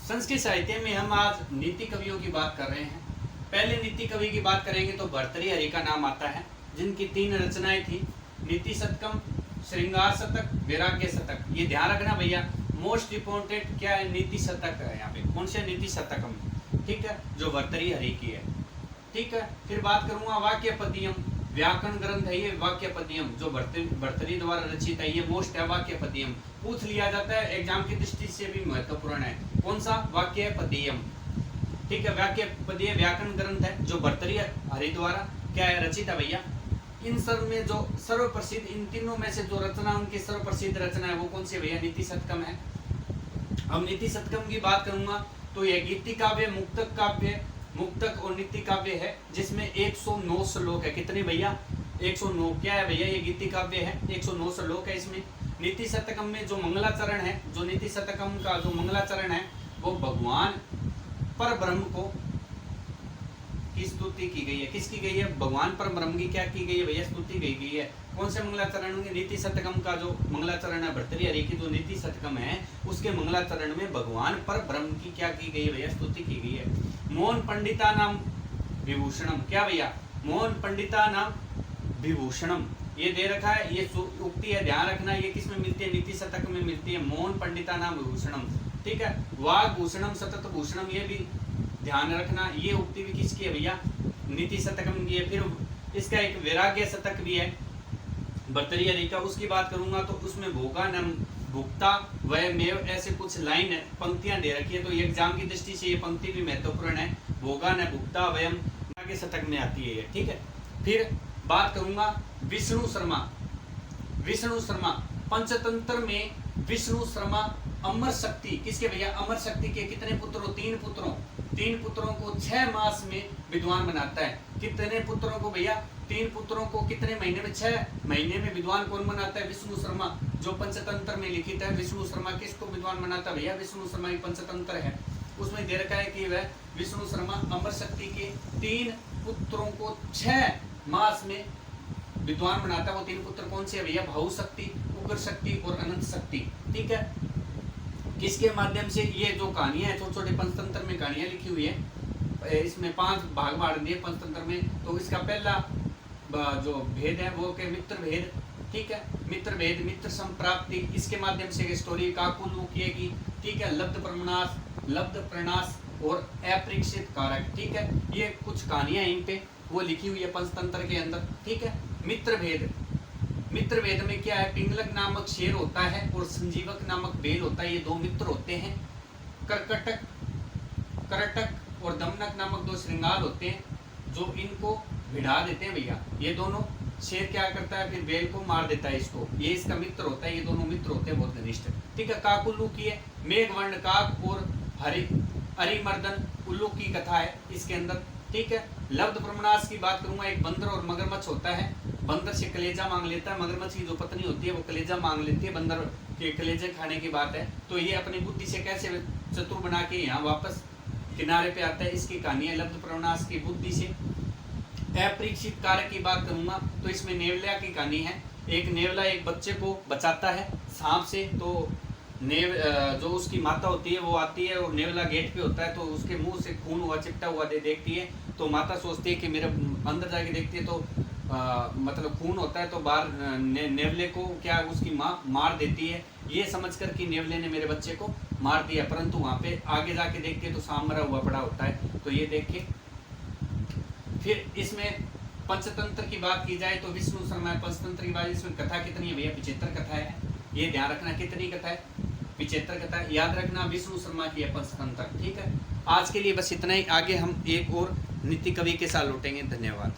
संस्कृत साहित्य में हम आज नीति कवियों की बात कर रहे हैं। पहले नीति कवि की बात करेंगे तो भर्तृहरि का नाम आता है, जिनकी 3 रचनाएं थी, नीति शतकम, श्रृंगार शतक, वैराग्य शतक। ये ध्यान रखना भैया, मोस्ट इंपोर्टेंट क्या है, नीति शतक है यहाँ पे। कौन से नीति शतकम, ठीक है, जो भर्तृहरि की है, ठीक है। फिर बात करूंगा वाक्यपदीयम, व्याकरण ग्रंथ है ये वाक्यपदीयम, जो भर्तृहरि द्वारा रचित है, ये मोस्ट है वाक्यपदीयम। पूछ लिया जाता है एग्जाम की दृष्टि से भी महत्वपूर्ण है। कौन सा? वाक्यपदीयम, ठीक है। वाक्यपदीय व्याकरण ग्रंथ है जो भर्तृहरि द्वारा क्या है, रचित है भैया। इन सब में जो सर्वप्रसिद्ध, इन तीनों में से जो रचना उनकी सर्वप्रसिद्ध रचना है वो कौन सी भैया? नीति शतकम है। अब नीति शतकम की बात करूंगा तो यह गीति काव्य, मुक्तक काव्य, मुक्तक और नीति काव्य है, जिसमें 109 श्लोक है। कितने भैया? 109। क्या है भैया? ये गीति काव्य है, 109 श्लोक है इसमें। नीति शतकम में जो मंगलाचरण है, जो नीति शतकम का जो मंगलाचरण है वो भगवान पर ब्रह्म को की स्तुति की गई है। किसकी गई है? भगवान पर ब्रह्म की क्या की गई है भैया? स्तुति की गई है। कौन से मंगलाचरण होंगे? नीति शतकम का जो मंगलाचरण है, भर्तृहरि की जो नीति शतकम है, उसके मंगलाचरण में भगवान पर ब्रह्म की क्या की गई है भैया? स्तुति की गई है। मोहन पंडिता नाम विभूषणम, क्या भैया? मोहन पंडिता नाम विभूषणम, ये दे रखा है, ये उक्ति है, ध्यान रखना। ये किस में मिलती है? नीति शतक में मिलती है। मोहन पंडिता नाम विभूषणम, ठीक है। वाग भूषणम सतत भूषणम, ये भी ध्यान रखना। ये उक्ति भी किसकी है भैया? नीति शतकम की है। फिर इसका एक वैराग्य शतक भी है भर्तृहरि का, उसकी बात करूंगा तो उसमें भोगा नाम भुक्ता वयमेव, ऐसे कुछ लाइन है, पंक्तियां दे रखी है, तो एग्जाम की दृष्टि से ये पंक्ति भी महत्वपूर्ण है। भोगा न भुक्ता वयम के शतक में आती है ये, ठीक है। फिर बात करूंगा विष्णु शर्मा। विष्णु शर्मा पंचतंत्र में विष्णु शर्मा अमर शक्ति, किसके भैया? अमर शक्ति के कितने पुत्रों? 3 पुत्रों। 3 पुत्रों को 6 मास में विद्वान बनाता है। कितने पुत्रों को भैया? 3 पुत्रों को कितने महीने में? 6 महीने में विद्वान कौन बनाता है? विष्णु शर्मा, जो पंचतंत्र में लिखित है। विष्णु शर्मा किसको विद्वान बनाता है भैया? विष्णु शर्मा एक पंचतंत्र है, उसमें दे रखा है कि वह विष्णु शर्मा अमर शक्ति के 3 पुत्रों को 6 मास में विद्वान बनाता है। वो 3 पुत्र कौन से है भैया? भाऊ शक्ति, उग्र शक्ति और अनंत शक्ति, ठीक है। किसके माध्यम से? ये जो कहानियां है, छोटे छोटे पंचतंत्र में कहानियां लिखी हुई है, इसमें 5 भाग बांट दिए पंचतंत्र में। तो इसका पहला जो भेद है वो के मित्र भेद, ठीक है। मित्र भेद, मित्र संप्राप्ति, इसके माध्यम से स्टोरी काकुल किएगी, ठीक है। लब्ध प्रणाश और अपरीक्षित कारक, ठीक है। ये कुछ कहानियां इन पे वो लिखी हुई है पंचतंत्र के अंदर, ठीक है। मित्र भेद, मित्र भेद में क्या है? पिंगलक नामक शेर होता है और संजीवक नामक बेल होता है, ये 2 मित्र होते हैं। करटक और दमनक नामक 2 श्रृंगार होते हैं जो इनको भिड़ा देते हैं भैया। ये दोनों, शेर क्या करता है? फिर बेल को मार देता है इसको, ये इसका मित्र होता है। ये दोनों मित्र होते हैं बहुत घनिष्ठ, ठीक है। काकुल्लू की है, मेघवर्ण काक और हरिमर्दन उल्लू की कथा है इसके अंदर, ठीक है। लब्ध प्रमनाश की बात करूंगा, एक बंदर और मगरमच्छ होता है। बंदर से कलेजा मांग लेता है, मगरमच्छ की जो पत्नी होती है वो कलेजा मांग लेती है, बंदर के कलेजे खाने की बात है। तो ये अपनी बुद्धि से कैसे चतुर बना के यहाँ वापस किनारे पे आता है, इसकी कहानी है लब्ध प्रमनाश की बुद्धि से। अपरीक्षित कारक की बात करूंगा तो इसमें नेवला की कहानी है। एक नेवला एक बच्चे को बचाता है सांप से, तो जो उसकी माता होती है वो आती है और नेवला गेट पे होता है, तो उसके मुंह से खून हुआ चिपटा हुआ देखती है। तो माता सोचती है कि मेरे अंदर जाके देखती है तो मतलब खून होता है, तो बाहर नेवले को क्या उसकी माँ मार देती है, ये समझकर कि नेवले ने मेरे बच्चे को मार दिया। परंतु वहाँ पे आगे जाके देखते तो सांप मरा हुआ पड़ा होता है, तो ये देख के फिर इसमें पंचतंत्र की बात की जाए तो विष्णु शर्मा पंचतंत्र की बात। इसमें कथा कितनी है भैया? 75 कथा है, ये ध्यान रखना। कितनी कथा है? 75 कथा, याद रखना। विष्णु शर्मा की है पंचतंत्र, ठीक है। आज के लिए बस इतना ही, आगे हम एक और नीति कवि के साथ लौटेंगे। धन्यवाद।